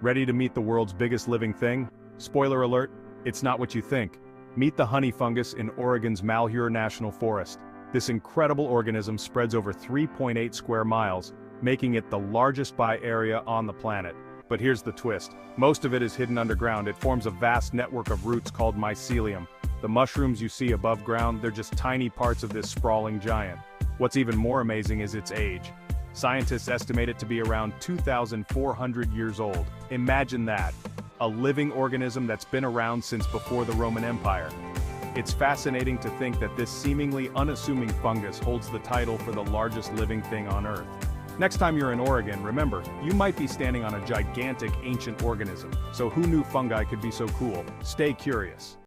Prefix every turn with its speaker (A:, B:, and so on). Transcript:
A: Ready to meet the world's biggest living thing? Spoiler alert, it's not what you think. Meet the honey fungus in Oregon's Malheur National Forest. This incredible organism spreads over 3.8 square miles, making it the largest by area on the planet. But here's the twist. Most of it is hidden underground. It forms a vast network of roots called mycelium. The mushrooms you see above ground, they're just tiny parts of this sprawling giant. What's even more amazing is its age. Scientists estimate it to be around 2,400 years old. Imagine that. A living organism that's been around since before the Roman Empire. It's fascinating to think that this seemingly unassuming fungus holds the title for the largest living thing on Earth. Next time you're in Oregon, remember, you might be standing on a gigantic ancient organism. So who knew fungi could be so cool? Stay curious.